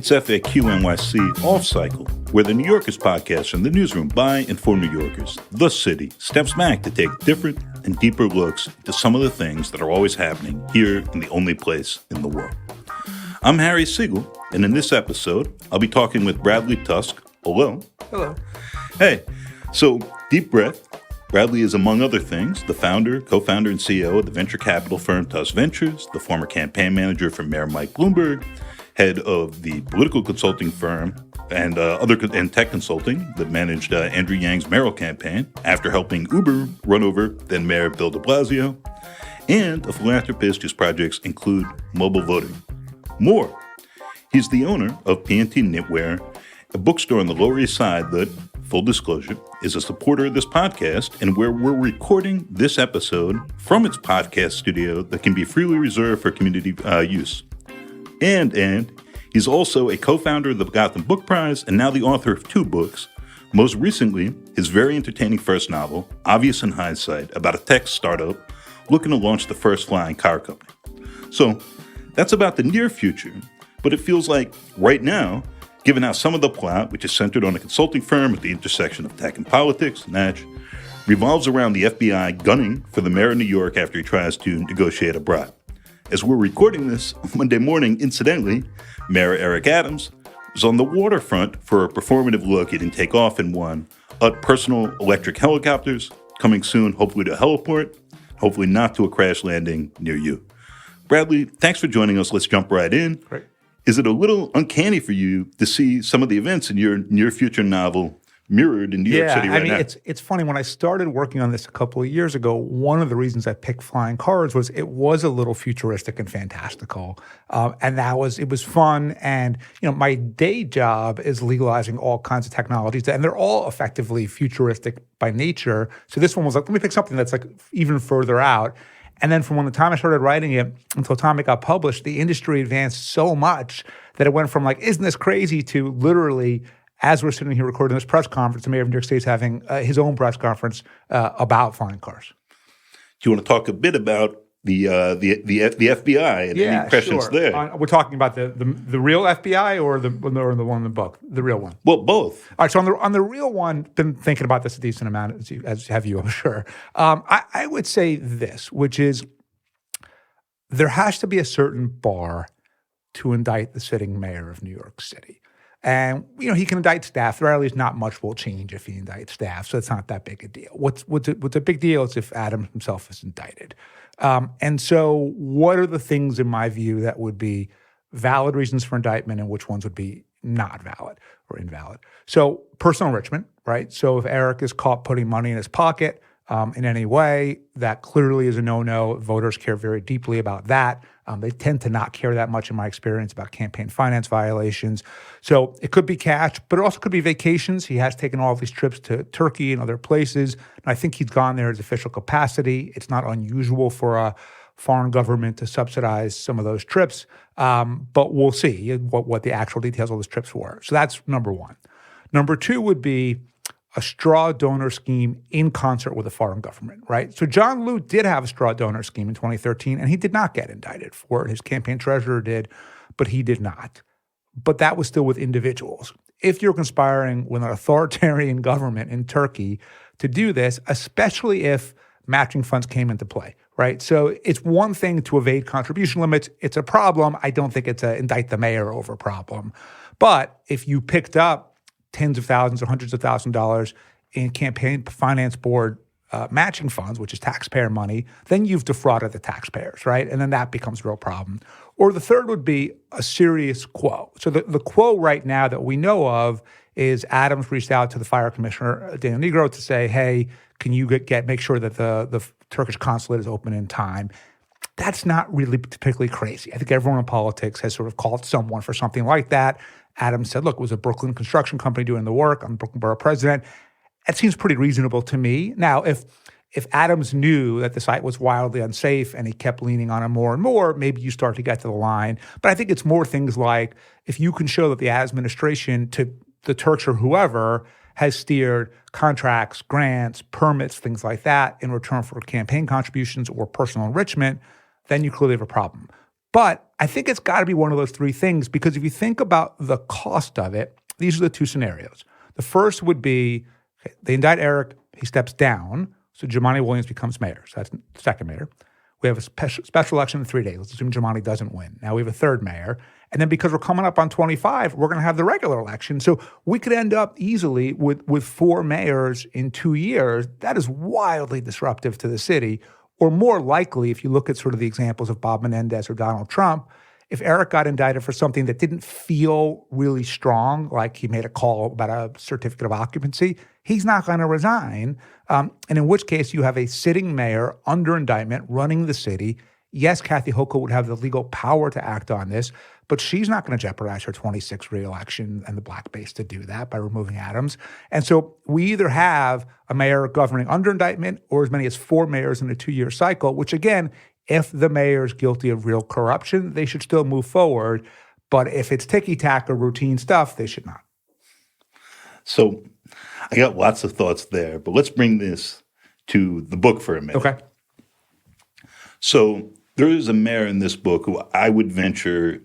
It's FAQ NYC Off Cycle, where the New Yorkers podcast from the newsroom by and for New Yorkers, the city, steps back to take different and deeper looks into some of the things that are always happening here in the only place in the world. I'm Harry Siegel, and in this episode, I'll be talking with Bradley Tusk. Hello. Hello. Hey, so deep breath. Bradley is, among other things, the founder, co-founder, and CEO of the venture capital firm Tusk Ventures, the former campaign manager for Mayor Mike Bloomberg, head of the political consulting firm and tech consulting that managed Andrew Yang's mayoral campaign after helping Uber run over then Mayor Bill de Blasio, and a philanthropist whose projects include mobile voting. More. He's the owner of P&T Knitwear, a bookstore on the Lower East Side that, full disclosure, is a supporter of this podcast and where we're recording this episode from its podcast studio that can be freely reserved for community use. And he's also a co-founder of the Gotham Book Prize and now the author of 2 books, most recently his very entertaining first novel, Obvious in Hindsight, about a tech startup looking to launch the first flying car company. So that's about the near future, but it feels like right now, given how some of the plot, which is centered on a consulting firm at the intersection of tech and politics, Natch, revolves around the FBI gunning for the mayor of New York after he tries to negotiate a bribe. As we're recording this Monday morning, incidentally, Mayor Eric Adams was on the waterfront for a performative look he didn't take off in one, personal electric helicopters, coming soon, hopefully to a heliport, hopefully not to a crash landing near you. Bradley, thanks for joining us. Let's jump right in. Great. Is it a little uncanny for you to see some of the events in your near future novel mirrored in New York City right now? It's funny. When I started working on this a couple of years ago, one of the reasons I picked flying cars was it was a little futuristic and fantastical, and it was fun. And my day job is legalizing all kinds of technologies, and they're all effectively futuristic by nature. So this one was like, let me pick something that's like even further out. And then from when the time I started writing it until the time it got published, the industry advanced so much that it went from like, isn't this crazy, to literally, as we're sitting here recording this press conference, the mayor of New York State is having his own press conference about flying cars. Do you want to talk a bit about the FBI and any impressions there? We're talking about the real FBI or the one in the book, the real one? Well, both. All right, so on the real one, been thinking about this a decent amount, as have you, I'm sure. I would say this, which is there has to be a certain bar to indict the sitting mayor of New York City. And, he can indict staff. There at least not much will change if he indicts staff, so it's not that big a deal. What's a big deal is if Adams himself is indicted. And so what are the things, in my view, that would be valid reasons for indictment and which ones would be not valid or invalid? So personal enrichment, right? So if Eric is caught putting money in his pocket in any way, that clearly is a no-no. Voters care very deeply about that. They tend to not care that much, in my experience, about campaign finance violations. So it could be cash, but it also could be vacations. He has taken all these trips to Turkey and other places, and I think he's gone there as official capacity. It's not unusual for a foreign government to subsidize some of those trips, but we'll see what the actual details of those trips were. So that's number one. Number two would be a straw donor scheme in concert with a foreign government, right? So John Liu did have a straw donor scheme in 2013, and he did not get indicted for it. His campaign treasurer did, but he did not. But that was still with individuals. If you're conspiring with an authoritarian government in Turkey to do this, especially if matching funds came into play, right? So it's one thing to evade contribution limits. It's a problem. I don't think it's a indict the mayor over problem. But if you picked up tens of thousands or hundreds of thousands of dollars in campaign finance board matching funds, which is taxpayer money, then you've defrauded the taxpayers, right? And then that becomes a real problem. Or the third would be a serious quo. So the quo right now that we know of is Adams reached out to the fire commissioner, Daniel Negro, to say, hey, can you make sure that the Turkish consulate is open in time? That's not really particularly crazy. I think everyone in politics has sort of called someone for something like that. Adams said, look, it was a Brooklyn construction company doing the work. I'm the Brooklyn Borough president. It seems pretty reasonable to me. Now, if Adams knew that the site was wildly unsafe and he kept leaning on it more and more, maybe you start to get to the line. But I think it's more things like if you can show that the Adams administration to the Turks or whoever has steered contracts, grants, permits, things like that in return for campaign contributions or personal enrichment, then you clearly have a problem. But I think it's got to be one of those three things, because if you think about the cost of it, these are the two scenarios. The first would be, okay, they indict Eric, he steps down, so Jumaane Williams becomes mayor. So that's the second mayor. We have a special election in 3 days. Let's assume Jumaane doesn't win. Now we have a third mayor. And then because we're coming up on 25, we're going to have the regular election. So we could end up easily with 4 mayors in 2 years. That is wildly disruptive to the city. Or more likely, if you look at sort of the examples of Bob Menendez or Donald Trump, if Eric got indicted for something that didn't feel really strong, like he made a call about a certificate of occupancy, he's not going to resign. And in which case you have a sitting mayor under indictment running the city. Yes, Kathy Hochul would have the legal power to act on this, but she's not going to jeopardize her 26th reelection and the black base to do that by removing Adams. And so we either have a mayor governing under indictment or as many as 4 mayors in a 2-year cycle, which again, if the mayor is guilty of real corruption, they should still move forward. But if it's ticky-tack or routine stuff, they should not. So I got lots of thoughts there, but let's bring this to the book for a minute. Okay. So there is a mayor in this book who I would venture,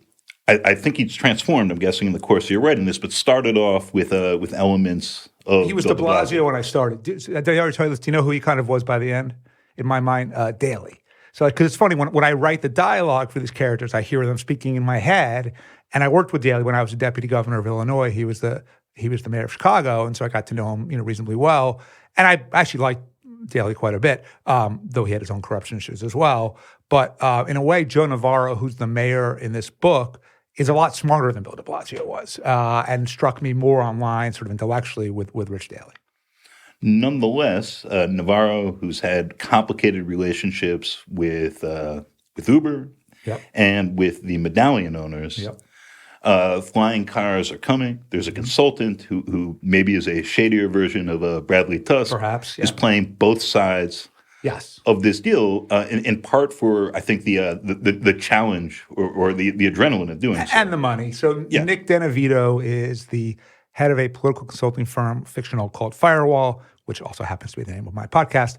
I think he's transformed, I'm guessing, in the course of your writing this, but started off with elements of He was de Blasio when I started. Did I already tell you this? Do you know who he kind of was by the end? In my mind, Daley. So, because it's funny, when I write the dialogue for these characters, I hear them speaking in my head. And I worked with Daley when I was a deputy governor of Illinois. He was the mayor of Chicago, and so I got to know him, reasonably well. And I actually liked Daley quite a bit, though he had his own corruption issues as well. But in a way, Joe Navarro, who's the mayor in this book, is a lot smarter than Bill de Blasio was, and struck me more online, sort of intellectually, with Rich Daley. Nonetheless, Navarro, who's had complicated relationships with Uber and with the medallion owners, flying cars are coming. There's a consultant who maybe is a shadier version of Bradley Tusk, perhaps, is playing both sides of this deal, in part for, I think, the challenge or the adrenaline of doing so. And the money. So Nick Denavito is the head of a political consulting firm, fictional, called Firewall, which also happens to be the name of my podcast.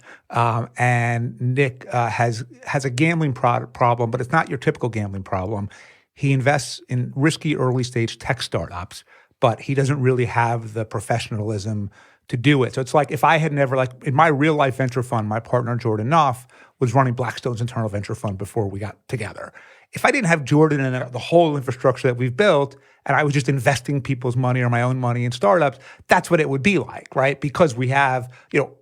And Nick has a gambling problem, but it's not your typical gambling problem. He invests in risky early-stage tech startups, but he doesn't really have the professionalism to do it. So it's like if I had never, like in my real-life venture fund, my partner Jordan Knopf was running Blackstone's internal venture fund before we got together. If I didn't have Jordan and the whole infrastructure that we've built, and I was just investing people's money or my own money in startups, that's what it would be like, right? Because we have,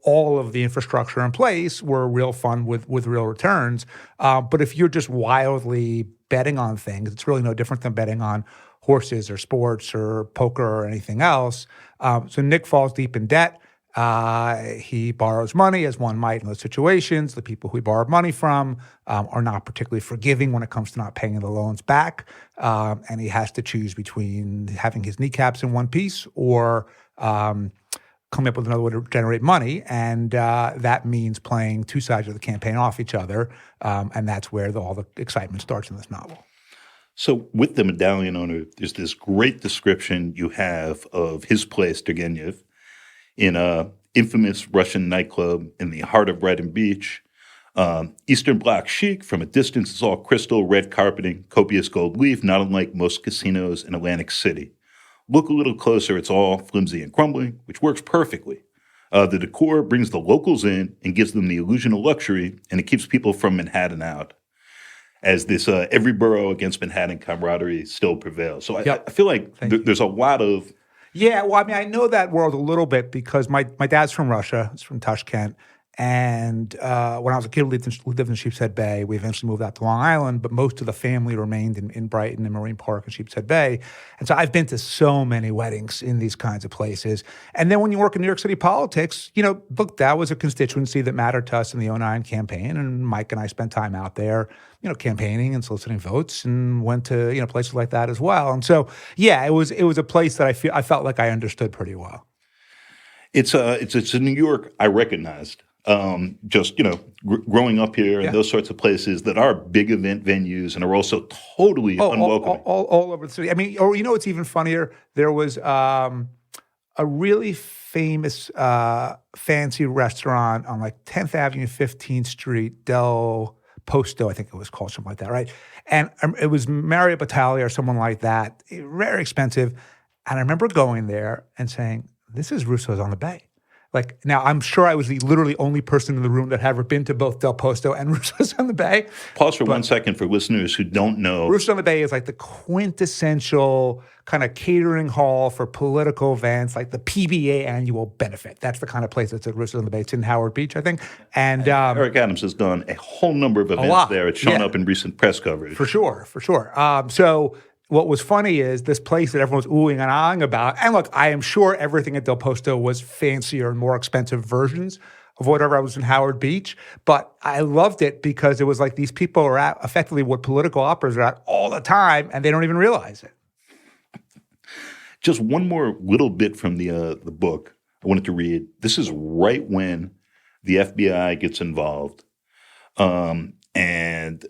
all of the infrastructure in place, we're a real fund with real returns. But if you're just wildly betting on things, it's really no different than betting on horses or sports or poker or anything else. So Nick falls deep in debt. He borrows money, as one might in those situations. The people who he borrowed money from are not particularly forgiving when it comes to not paying the loans back. And he has to choose between having his kneecaps in one piece or coming up with another way to generate money. And that means playing two sides of the campaign off each other. And that's where all the excitement starts in this novel. So with the medallion owner, there's this great description you have of his place, Turgenev, in a infamous Russian nightclub in the heart of Brighton Beach. Eastern Bloc chic, from a distance it's all crystal, red carpeting, copious gold leaf, not unlike most casinos in Atlantic City. Look a little closer, it's all flimsy and crumbling, which works perfectly. The decor brings the locals in and gives them the illusion of luxury, and it keeps people from Manhattan out, as this every borough against Manhattan camaraderie still prevails. So I feel like there's a lot of... Yeah, well, I mean, I know that world a little bit because my dad's from Russia. He's from Tashkent. And when I was a kid, we lived in Sheepshead Bay. We eventually moved out to Long Island, but most of the family remained in Brighton and Marine Park and Sheepshead Bay. And so I've been to so many weddings in these kinds of places. And then when you work in New York City politics, look, that was a constituency that mattered to us in the 2009 campaign. And Mike and I spent time out there, campaigning and soliciting votes, and went to, places like that as well. And so, yeah, it was a place that I felt like I understood pretty well. It's a New York I recognized. Growing up here and those sorts of places that are big event venues and are also totally unwelcoming. All over the city. I mean, or what's even funnier? There was a really famous fancy restaurant on like 10th Avenue, 15th Street, Posto, I think it was called, something like that, right? And it was Marriott Battaglia or someone like that, very expensive. And I remember going there and saying, this is Russo's on the Bay. Like, now, I'm sure I was the literally only person in the room that had ever been to both Del Posto and Russo's on the Bay. Pause for 1 second for listeners who don't know. Russo's on the Bay is like the quintessential kind of catering hall for political events, like the PBA annual benefit. That's the kind of place that's at Russo's on the Bay. It's in Howard Beach, I think. And Eric Adams has done a whole number of events there. It's shown up in recent press coverage. For sure. So what was funny is this place that everyone was oohing and ahhing about. And look, I am sure everything at Del Posto was fancier and more expensive versions of whatever I was in Howard Beach. But I loved it because it was like these people are at effectively what political operas are at all the time, and they don't even realize it. Just one more little bit from the book I wanted to read. This is right when the FBI gets involved. And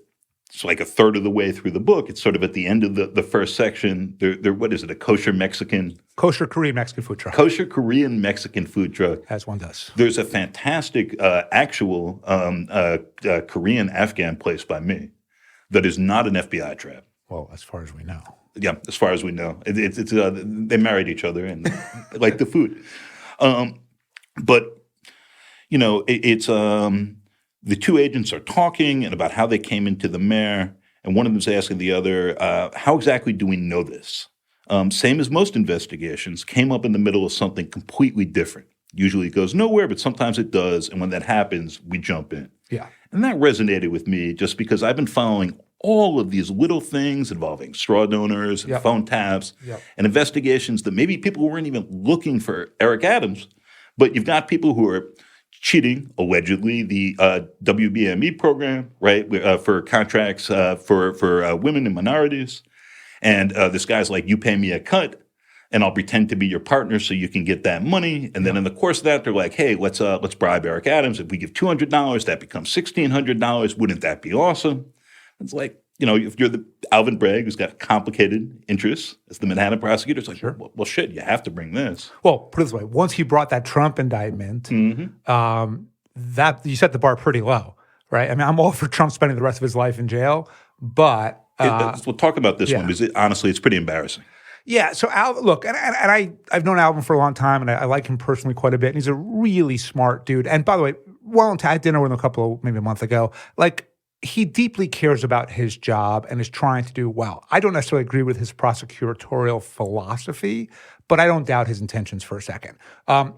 it's like a third of the way through the book. It's sort of at the end of the first section. There, what is it, a kosher Korean Mexican food truck. Kosher Korean Mexican food truck. As one does. There's a fantastic actual Korean Afghan place by me that is not an FBI trap. Well, as far as we know. Yeah, as far as we know. It's they married each other and like the food. But, you know, it's the two agents are talking and about how they came into the mayor, and one of them is asking the other, how exactly do we know this? Same as most investigations, came up in the middle of something completely different. Usually it goes nowhere, but sometimes it does, and when that happens, we jump in. Yeah. And that resonated with me just because I've been following all of these little things involving straw donors and phone taps and investigations that maybe people weren't even looking for Eric Adams, but you've got people who are cheating, allegedly, the WBME program, right, for contracts for women and minorities. And this guy's like, you pay me a cut, and I'll pretend to be your partner so you can get that money. And then in the course of that, they're like, hey, let's bribe Eric Adams. If we give $200, that becomes $1,600. Wouldn't that be awesome? It's like, you know, if you're the Alvin Bragg who's got complicated interests as the Manhattan prosecutor, it's like, well, shit, you have to bring this. Well, put it this way. Once he brought that Trump indictment, that you set the bar pretty low, right? I mean, I'm all for Trump spending the rest of his life in jail, but we'll talk about this one because honestly, it's pretty embarrassing. Yeah. So look, and I've known Alvin for a long time, and I like him personally quite a bit. And he's a really smart dude. And by the way, I had dinner with him maybe a month ago. Like, he deeply cares about his job and is trying to do well. I don't necessarily agree with his prosecutorial philosophy, but I don't doubt his intentions for a second.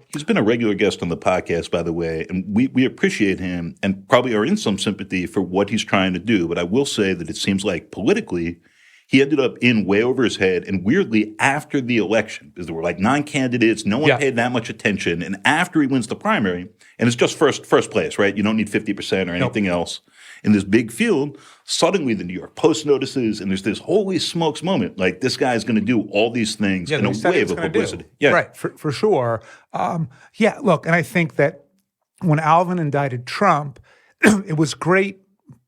He's been a regular guest on the podcast, by the way, and we appreciate him and probably are in some sympathy for what he's trying to do. But I will say that it seems like politically, he ended up in way over his head, and weirdly after the election, because there were like 9 candidates, no one paid that much attention, and after he wins the primary, and it's just first place, right? You don't need 50% or anything else. In this big field, suddenly the New York Post notices, and there's this holy smokes moment. Like, this guy's going to do all these things in a wave of publicity. Yeah, right, for sure. Look, and I think that when Alvin indicted Trump, it was great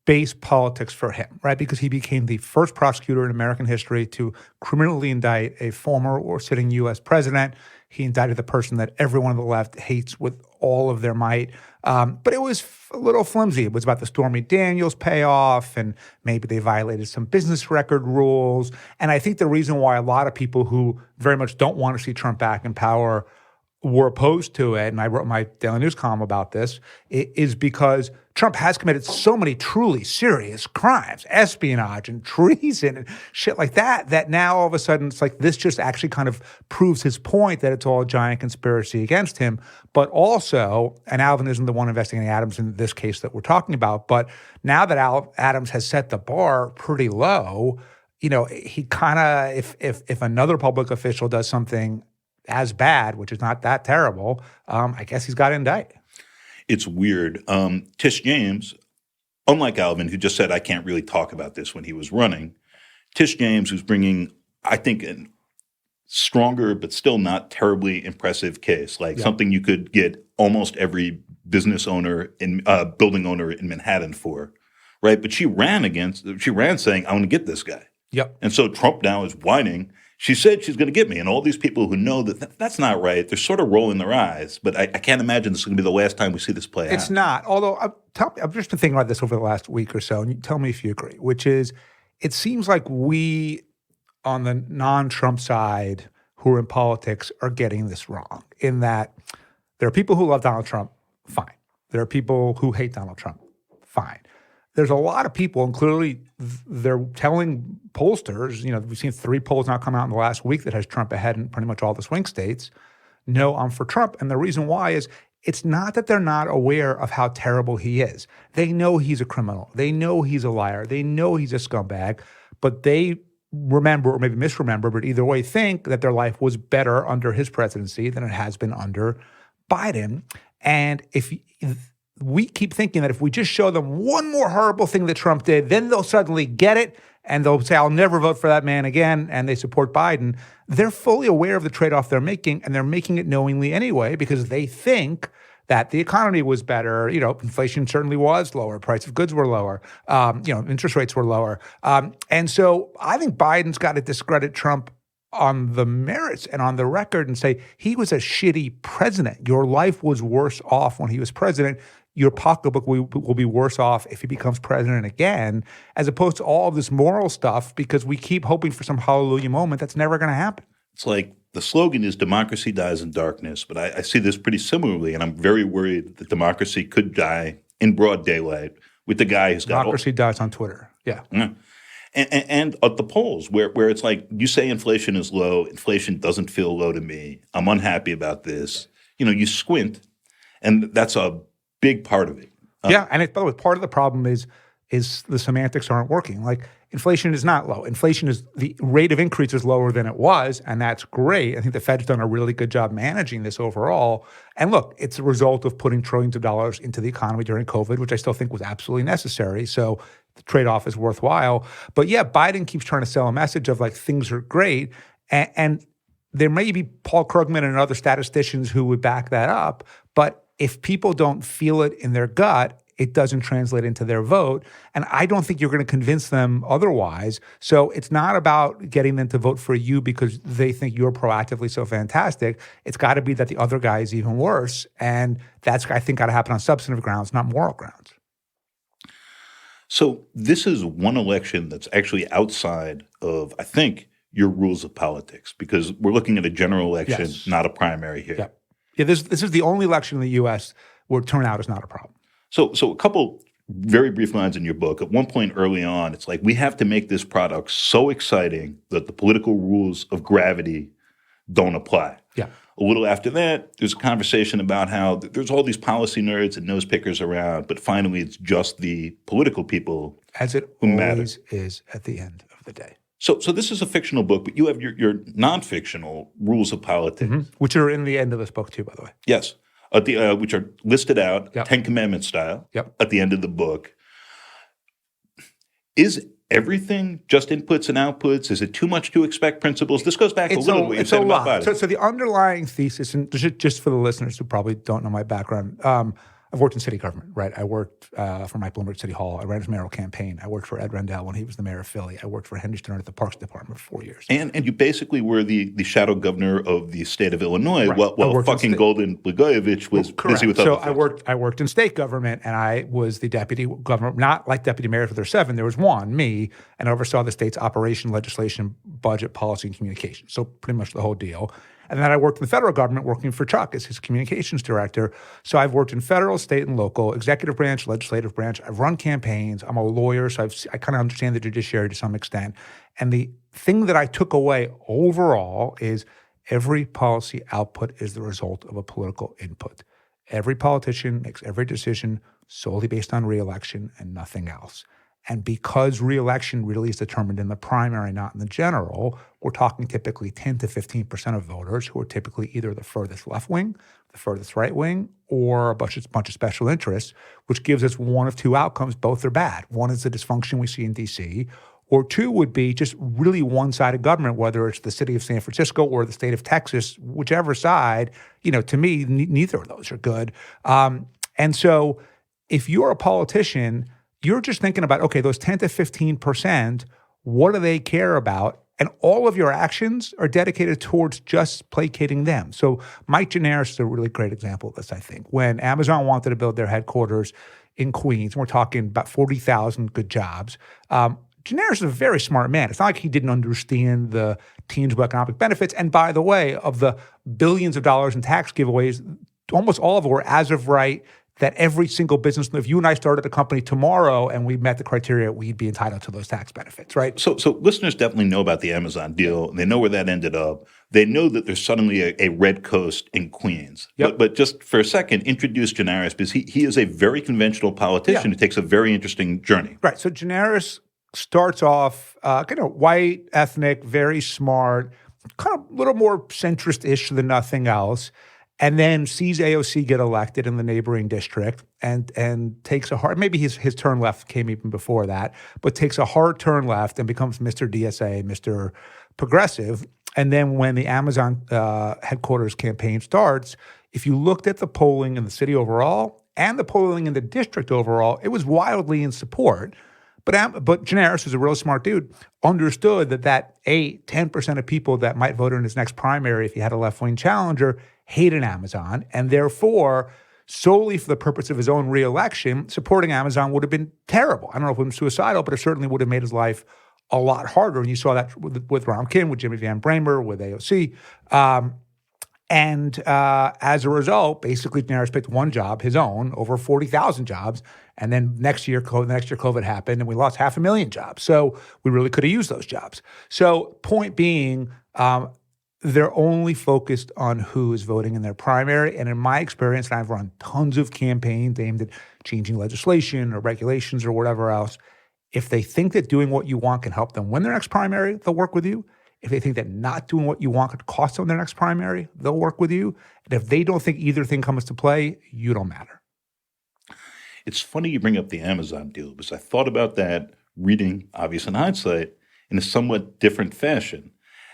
base politics for him, right? Because he became the first prosecutor in American history to criminally indict a former or sitting U.S. president. He indicted the person that everyone on the left hates with all of their might. But it was a little flimsy. It was about the Stormy Daniels payoff, and maybe they violated some business record rules. And I think the reason why a lot of people who very much don't want to see Trump back in power were opposed to it, and I wrote my Daily News column about this, is because Trump has committed so many truly serious crimes, espionage and treason and shit like that, that now all of a sudden it's like this just actually kind of proves his point that it's all a giant conspiracy against him. But also, and Alvin isn't the one investigating Adams in this case that we're talking about, but now that Adams has set the bar pretty low, you know, he kind of, if another public official does something as bad, which is not that terrible, I guess he's got to indict. It's weird. Tish James, unlike Alvin, who just said, I can't really talk about this when he was running, Tish James, who's bringing, I think, a stronger but still not terribly impressive case, like something you could get almost every business owner and building owner in Manhattan for, right? But she ran saying, I want to get this guy. Yep. And so Trump now is whining. she said she's going to get me. And all these people who know that that's not right, they're sort of rolling their eyes. But I can't imagine this is going to be the last time we see this play out. It's not. Although I've just been thinking about this over the last week or so, and you tell me if you agree, which is it seems like we on the non-Trump side who are in politics are getting this wrong in that there are people who love Donald Trump, fine. There are people who hate Donald Trump, fine. There's a lot of people, and clearly they're telling pollsters, we've seen 3 polls now come out in the last week that has Trump ahead in pretty much all the swing states. No, I'm for Trump. And the reason why is it's not that they're not aware of how terrible he is. They know he's a criminal. They know he's a liar. They know he's a scumbag, but they remember or maybe misremember, but either way think that their life was better under his presidency than it has been under Biden. And if we keep thinking that if we just show them one more horrible thing that Trump did, then they'll suddenly get it and they'll say, I'll never vote for that man again, and they support Biden. They're fully aware of the trade-off they're making, and they're making it knowingly anyway because they think that the economy was better. Inflation certainly was lower. Price of goods were lower. Interest rates were lower. And so I think Biden's got to discredit Trump on the merits and on the record and say he was a shitty president. Your life was worse off when he was president. Your pocketbook will be worse off if he becomes president again, as opposed to all of this moral stuff because we keep hoping for some hallelujah moment that's never going to happen. It's like the slogan is democracy dies in darkness, but I see this pretty similarly, and I'm very worried that democracy could die in broad daylight with the guy who's got democracy dies on Twitter. Yeah. And at the polls where it's like you say inflation is low, inflation doesn't feel low to me. I'm unhappy about this. You squint, and that's a big part of it. Yeah, and by the way, part of the problem is the semantics aren't working. Like inflation is not low. Inflation is the rate of increase is lower than it was, and that's great. I think the Fed's done a really good job managing this overall. And look, it's a result of putting trillions of dollars into the economy during COVID, which I still think was absolutely necessary. So the trade-off is worthwhile. But yeah, Biden keeps trying to sell a message of like things are great, and there may be Paul Krugman and other statisticians who would back that up, but if people don't feel it in their gut, it doesn't translate into their vote. And I don't think you're going to convince them otherwise. So it's not about getting them to vote for you because they think you're proactively so fantastic. It's got to be that the other guy is even worse. And that's, I think, got to happen on substantive grounds, not moral grounds. So this is one election that's actually outside of, I think, your rules of politics because we're looking at a general election, yes, not a primary here. Yeah. Yeah, this is the only election in the U.S. where turnout is not a problem. So a couple very brief lines in your book. At one point early on, it's like we have to make this product so exciting that the political rules of gravity don't apply. Yeah. A little after that, there's a conversation about how there's all these policy nerds and nose pickers around, but finally it's just the political people as it who always matter. Is at the end of the day. So this is a fictional book, but you have your non-fictional rules of politics. Which are in the end of this book too, by the way. Yes, which are listed out, Yep. 10 Commandments style, Yep. at the end of the book. Is everything just inputs and outputs? Is it too much to expect principles? This goes back a little bit. It's a lot. So the underlying thesis, and just for the listeners who probably don't know my background, I've worked in city government, right? I worked for Mike Bloomberg City Hall. I ran his mayoral campaign. I worked for Ed Rendell when he was the mayor of Philly. I worked for Henry Stern at the Parks Department for 4 years. And you basically were the shadow governor of the state of Illinois, Right. while fucking Golden Blagojevich was busy with other things. So I worked in state government, and I was the deputy governor, not like deputy mayor for their 7. There was one, me, and oversaw the state's operation, legislation, budget, policy, and communication. So pretty much the whole deal. And then I worked in the federal government working for Chuck as his communications director. So I've worked in federal, state, and local, executive branch, legislative branch. I've run campaigns. I'm a lawyer, so I kind of understand the judiciary to some extent. And the thing that I took away overall is every policy output is the result of a political input. Every politician makes every decision solely based on re-election and nothing else. And because re-election really is determined in the primary, not in the general, we're talking typically 10 to 15% of voters who are typically either the furthest left wing, the furthest right wing, or a bunch of special interests, which gives us one of two outcomes. Both are bad. One is the dysfunction we see in D.C., or two would be just really one-sided government, whether it's the city of San Francisco or the state of Texas, whichever side, to me, neither of those are good. And so if you're a politician, you're just thinking about, okay, those 10 to 15%, what do they care about? and all of your actions are dedicated towards just placating them. So Mike Gianaris is a really great example of this, I think. When Amazon wanted to build their headquarters in Queens, and we're talking about 40,000 good jobs, Gianaris is a very smart man. It's not like he didn't understand the tangible economic benefits. And by the way, of the billions of dollars in tax giveaways, almost all of them were as of right that every single business, if you and I started a company tomorrow and we met the criteria, we'd be entitled to those tax benefits, right? So listeners definitely know about the Amazon deal. They know where that ended up. They know that there's suddenly a red coast in Queens. Yep. But just for a second, introduce Gianaris, because he is a very conventional politician who takes a very interesting journey. Right. So Gianaris starts off kind of white, ethnic, very smart, kind of a little more centrist-ish than nothing else, and then sees AOC get elected in the neighboring district and takes a hard, maybe his turn left came even before that, but takes a hard turn left and becomes Mr. DSA, Mr. Progressive. And then when the Amazon headquarters campaign starts, if you looked at the polling in the city overall and the polling in the district overall, it was wildly in support. But Gianaris, who's a real smart dude, understood that 10% of people that might vote in his next primary if he had a left-wing challenger hated Amazon, and therefore, solely for the purpose of his own reelection, supporting Amazon would have been terrible. I don't know if it was suicidal, but it certainly would have made his life a lot harder. And you saw that with Ron Kim, with Jimmy Van Bramer, with AOC. As a result, basically, Gianaris picked one job, his own, over 40,000 jobs. And then next year COVID happened, and we lost 500,000 jobs. So we really could have used those jobs. So point being, they're only focused on who is voting in their primary. And in my experience, and I've run tons of campaigns aimed at changing legislation or regulations or whatever else, if they think that doing what you want can help them win their next primary, they'll work with you. If they think that not doing what you want could cost them their next primary, they'll work with you. And if they don't think either thing comes to play, you don't matter. It's funny you bring up the Amazon deal, because I thought about that reading, obvious in hindsight, in a somewhat different fashion,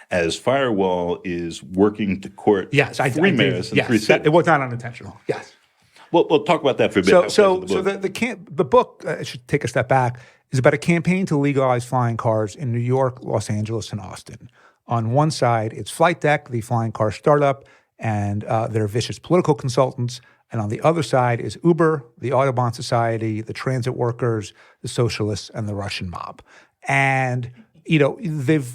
as Firewall is working to court three mayors and three cities. It was not unintentional. Yes. Well, we'll talk about that for a bit. So the book, I should take a step back, is about a campaign to legalize flying cars in New York, Los Angeles, and Austin. On one side, it's Flight Deck, the flying car startup, and their vicious political consultants. And on the other side is Uber, the Audubon Society, the transit workers, the socialists, and the Russian mob. And the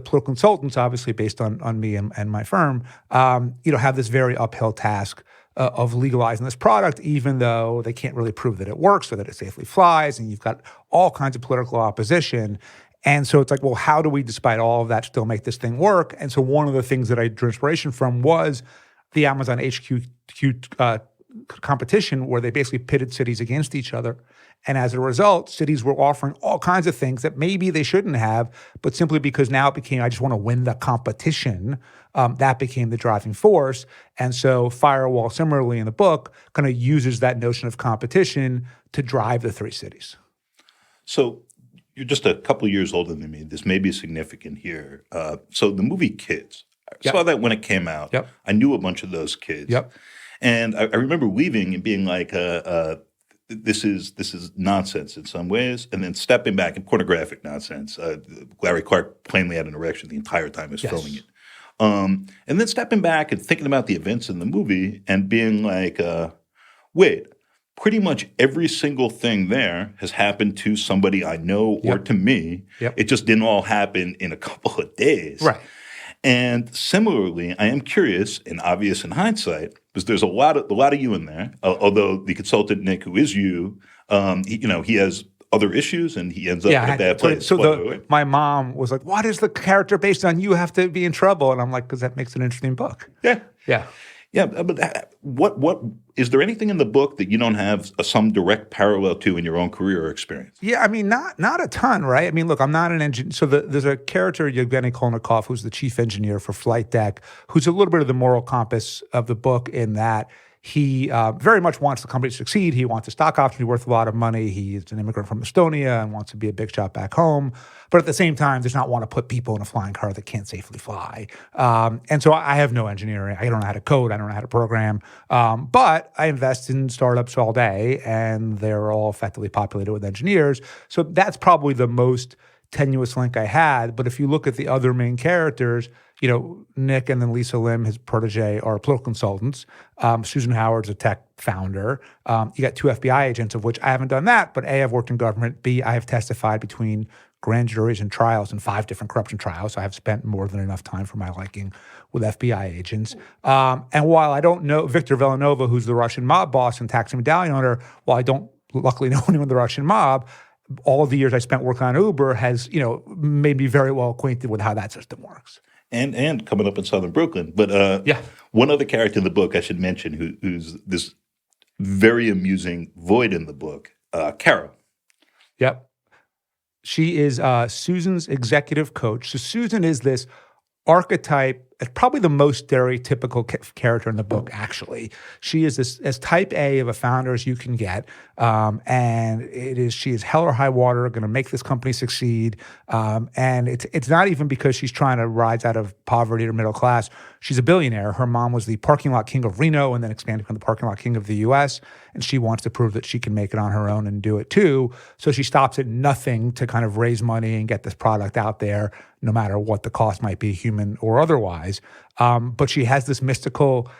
political consultants, obviously based on me and my firm, have this very uphill task of legalizing this product, even though they can't really prove that it works or that it safely flies, and you've got all kinds of political opposition. And so it's like, well, how do we, despite all of that, still make this thing work? And so one of the things that I drew inspiration from was the Amazon HQ competition, where they basically pitted cities against each other. And as a result, cities were offering all kinds of things that maybe they shouldn't have, but simply because now it became, I just want to win the competition, that became the driving force. And so Firewall, similarly in the book, kind of uses that notion of competition to drive the three cities. So you're just a couple of years older than me. This may be significant here. So the movie Kids, I saw that when it came out. Yep. I knew a bunch of those kids. Yep. And I remember leaving and being like, this is nonsense in some ways, and then stepping back in pornographic nonsense. Larry Clark plainly had an erection the entire time he was filming it. And then stepping back and thinking about the events in the movie and being like, wait, pretty much every single thing there has happened to somebody I know or to me. Yep. It just didn't all happen in a couple of days. Right. And similarly, I am curious, and obvious in hindsight, because there's a lot of you in there. Although the consultant Nick, who is you, he has other issues, and he ends up in a bad place. So my mom was like, "Why does the character based on you have to be in trouble?" And I'm like, "Because that makes an interesting book." Yeah, but what is there anything in the book that you don't have some direct parallel to in your own career or experience? Yeah, I mean, not a ton, right? I mean, look, I'm not an engineer. So there's a character, Yevgeny Kolnikov, who's the chief engineer for Flight Deck, who's a little bit of the moral compass of the book in that he very much wants the company to succeed. He wants a stock option to be worth a lot of money. He's an immigrant from Estonia and wants to be a big shot back home. But at the same time, does not want to put people in a flying car that can't safely fly. And so I have no engineering. I don't know how to code. I don't know how to program. But I invest in startups all day, and they're all effectively populated with engineers. So that's probably the most tenuous link I had. But if you look at the other main characters, Nick and then Lisa Lim, his protege, are political consultants. Susan Howard's a tech founder. You got 2 FBI agents, of which I haven't done that, but A, I've worked in government. B, I have testified between grand juries and trials in 5 different corruption trials. So I have spent more than enough time for my liking with FBI agents. And while I don't know Victor Villanova, who's the Russian mob boss and taxi medallion owner, while I don't luckily know anyone in the Russian mob, all the years I spent working on Uber has, made me very well acquainted with how that system works. And coming up in Southern Brooklyn. But one other character in the book I should mention who's this very amusing void in the book, Carol. Yep. She is Susan's executive coach. So Susan is this archetype, probably the most stereotypical character in the book, actually. She is this as type A of a founder as you can get. And she is hell or high water, going to make this company succeed. And it's not even because she's trying to rise out of poverty or middle class. She's a billionaire. Her mom was the parking lot king of Reno and then expanded to become the parking lot king of the U.S. And she wants to prove that she can make it on her own and do it too. So she stops at nothing to kind of raise money and get this product out there, no matter what the cost might be, human or otherwise. But she has this mystical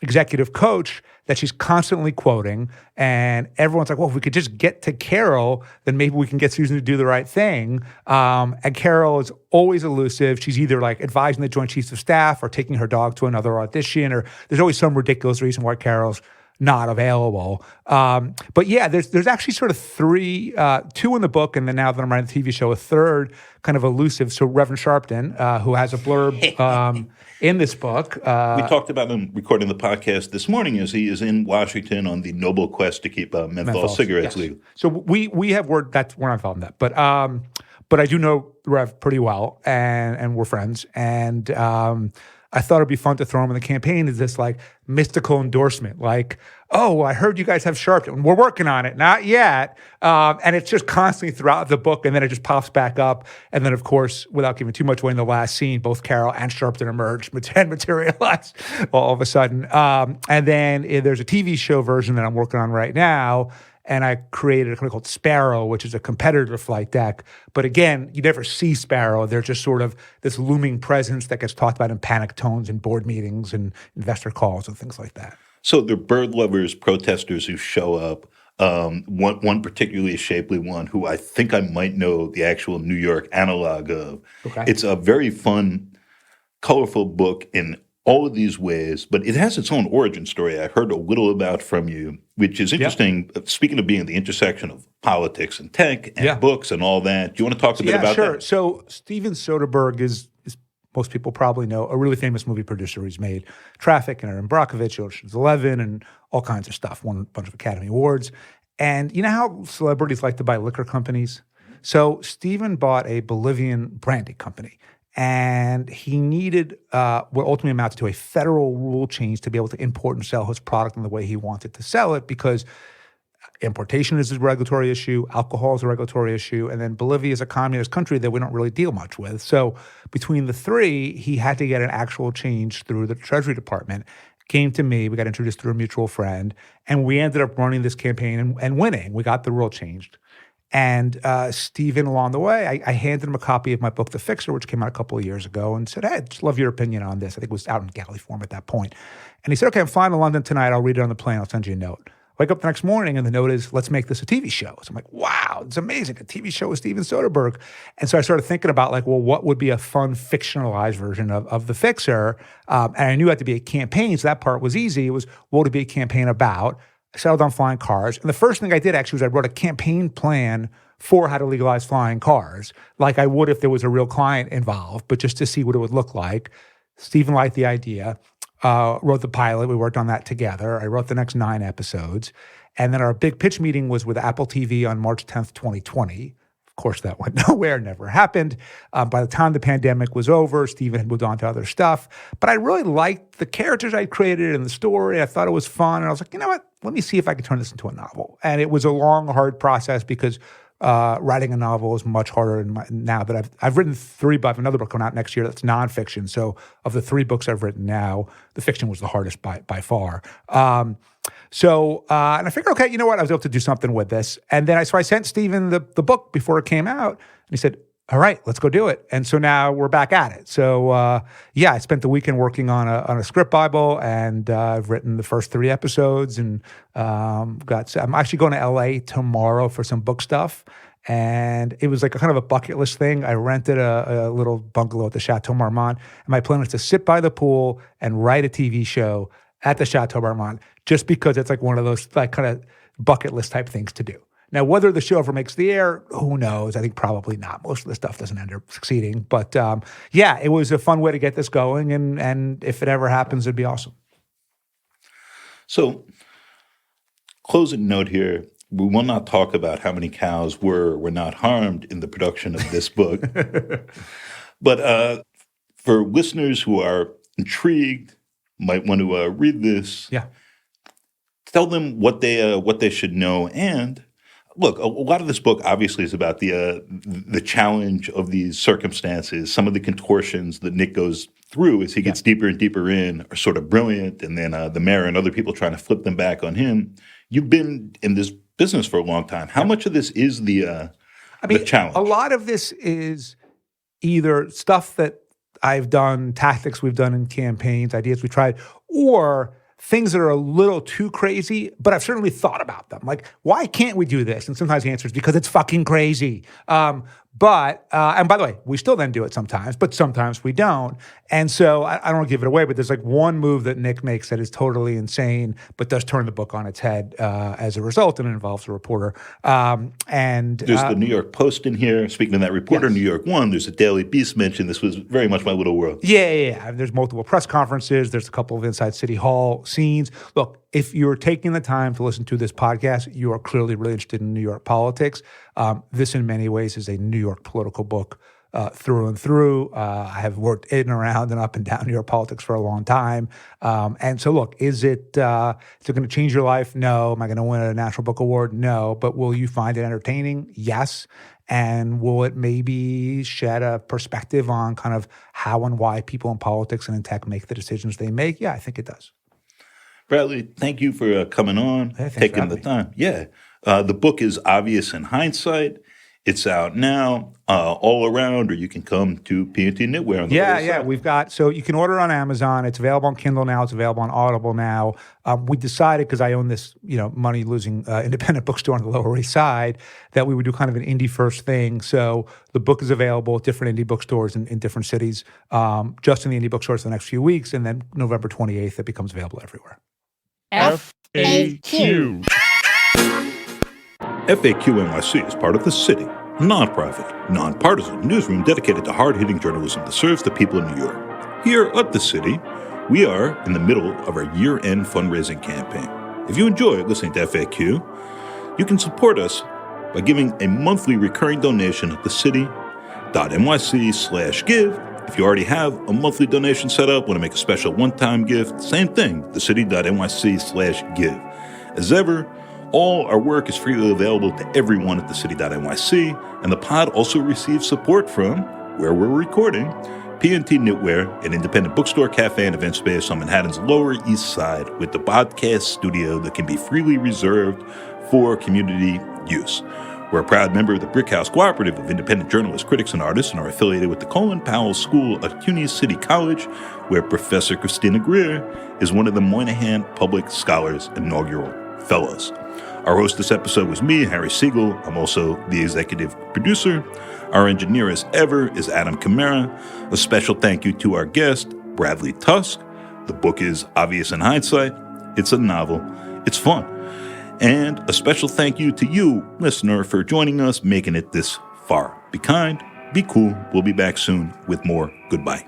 executive coach that she's constantly quoting, and everyone's like, well, if we could just get to Carol, then maybe we can get Susan to do the right thing. And Carol is always elusive. She's either like advising the Joint Chiefs of Staff or taking her dog to another audition, or there's always some ridiculous reason why Carol's not available. But yeah, there's actually sort of 3, 2 in the book, and then now that I'm writing the TV show, a third kind of elusive. So Reverend Sharpton, who has a blurb in this book. We talked about him recording the podcast this morning as he is in Washington on the noble quest to keep menthol cigarettes legal. So we have word that we're not involved in that, but I do know Rev pretty well, and we're friends, and I thought it'd be fun to throw him in the campaign as this like mystical endorsement, like, oh, I heard you guys have Sharpton. We're working on it. Not yet. And it's just constantly throughout the book, and then it just pops back up. And then, of course, without giving too much away in the last scene, both Carol and Sharpton emerge and materialize all of a sudden. And then there's a TV show version that I'm working on right now. And I created a company called Sparrow, which is a competitor to Flight Deck. But again, you never see Sparrow. They're just sort of this looming presence that gets talked about in panic tones in board meetings and investor calls and things like that. So they're bird lovers, protesters who show up. One particularly shapely one who I think I might know the actual New York analog of. Okay. It's a very fun, colorful book in all of these ways, but it has its own origin story I heard a little about from you, which is interesting. Yep. Speaking of being at the intersection of politics and tech and books and all that, do you want to talk a bit about that? Yeah, sure. So Steven Soderbergh is most people probably know, a really famous movie producer. He's made Traffic and Erin Brockovich, Ocean's 11, and all kinds of stuff, won a bunch of Academy Awards. And you know how celebrities like to buy liquor companies? So Steven bought a Bolivian brandy company. And he needed what ultimately amounted to a federal rule change to be able to import and sell his product in the way he wanted to sell it, because importation is a regulatory issue, alcohol is a regulatory issue, and then Bolivia is a communist country that we don't really deal much with. So between the 3, he had to get an actual change through the Treasury Department. Came to me, we got introduced through a mutual friend, and we ended up running this campaign and winning. We got the rule changed. And Steven, along the way, I handed him a copy of my book, The Fixer, which came out a couple of years ago, and said, hey, I'd just love your opinion on this. I think it was out in galley form at that point. And he said, okay, I'm flying to London tonight. I'll read it on the plane. I'll send you a note. Wake up the next morning, and the note is, let's make this a TV show. So I'm like, wow, it's amazing. A TV show with Steven Soderbergh. And so I started thinking about, like, well, what would be a fun fictionalized version of The Fixer? And I knew it had to be a campaign, so that part was easy. It was, what would it be a campaign about? I settled on flying cars. And the first thing I did, actually, was I wrote a campaign plan for how to legalize flying cars, like I would if there was a real client involved, but just to see what it would look like. Steven liked the idea, wrote the pilot. We worked on that together. I wrote the next 9 episodes. And then our big pitch meeting was with Apple TV on March 10th, 2020. Of course, that went nowhere, never happened. By the time the pandemic was over, Steven had moved on to other stuff. But I really liked the characters I created and the story. I thought it was fun. And I was like, you know what? Let me see if I can turn this into a novel. And it was a long, hard process because writing a novel is much harder now that I've written 3, but I have another book coming out next year that's nonfiction. So of the 3 books I've written now, the fiction was the hardest by far. So, and I figured, okay, you know what? I was able to do something with this. And then I sent Steven the book before it came out. And he said, all right, let's go do it. And so now we're back at it. So, I spent the weekend working on a script Bible, and I've written the first 3 episodes, and I'm actually going to LA tomorrow for some book stuff. And it was like a kind of a bucket list thing. I rented a little bungalow at the Chateau Marmont, and my plan was to sit by the pool and write a TV show at the Chateau Marmont, just because it's like one of those like kind of bucket list type things to do. Now, whether the show ever makes the air, who knows? I think probably not. Most of the stuff doesn't end up succeeding. But it was a fun way to get this going, and if it ever happens, it'd be awesome. So, closing note here. We will not talk about how many cows were not harmed in the production of this book. But for listeners who are intrigued, might want to read this. Yeah. Tell them what they should know. And look, a lot of this book obviously is about the challenge of these circumstances. Some of the contortions that Nick goes through as he gets deeper and deeper in are sort of brilliant. And then the mayor and other people trying to flip them back on him. You've been in this business for a long time. How much of this is the challenge? A lot of this is either stuff that I've done, tactics we've done in campaigns, ideas we tried, or things that are a little too crazy, but I've certainly thought about them. Like, why can't we do this? And sometimes the answer is because it's fucking crazy. But by the way, we still then do it sometimes, but sometimes we don't. And so I don't want to give it away, but there's like one move that Nick makes that is totally insane, but does turn the book on its head as a result, and it involves a reporter. And there's the New York Post in here. Speaking of that reporter, yes. New York One, there's a Daily Beast mention. This was very much my little world. Yeah. There's multiple press conferences. There's a couple of inside City Hall scenes. Look, if you're taking the time to listen to this podcast, you are clearly really interested in New York politics. This, in many ways, is a New York political book through and through. I have worked in and around and up and down New York politics for a long time. And so, look, is it going to change your life? No. Am I going to win a National Book Award? No. But will you find it entertaining? Yes. And will it maybe shed a perspective on kind of how and why people in politics and in tech make the decisions they make? Yeah, I think it does. Bradley, thank you for coming on, taking the time. Yeah. The book is Obvious in Hindsight. It's out now, all around, or you can come to P&T Knitwear on the website. Yeah. We've got, so you can order on Amazon. It's available on Kindle now. It's available on Audible now. We decided, because I own this, money-losing independent bookstore on the Lower East Side, that we would do kind of an indie-first thing. So the book is available at different indie bookstores in different cities, just in the indie bookstores for the next few weeks, and then November 28th, it becomes available everywhere. FAQ. FAQ NYC is part of The City, a nonprofit, nonpartisan newsroom dedicated to hard-hitting journalism that serves the people in New York. Here at The City, we are in the middle of our year-end fundraising campaign. If you enjoy listening to FAQ, you can support us by giving a monthly recurring donation at thecity.nyc/give. If you already have a monthly donation set up, want to make a special one-time gift, same thing, thecity.nyc/give. As ever, all our work is freely available to everyone at thecity.nyc, and the pod also receives support from, where we're recording, P&T Knitwear, an independent bookstore, cafe, and event space on Manhattan's Lower East Side, with the podcast studio that can be freely reserved for community use. We're a proud member of the Brickhouse Cooperative of Independent Journalists, Critics, and Artists, and are affiliated with the Colin Powell School at CUNY City College, where Professor Christina Greer is one of the Moynihan Public Scholars Inaugural Fellows. Our host this episode was me, Harry Siegel. I'm also the executive producer. Our engineer, as ever, is Adam Camara. A special thank you to our guest, Bradley Tusk. The book is Obvious in Hindsight. It's a novel. It's fun. And a special thank you to you, listener, for joining us, making it this far. Be kind, be cool. We'll be back soon with more. Goodbye.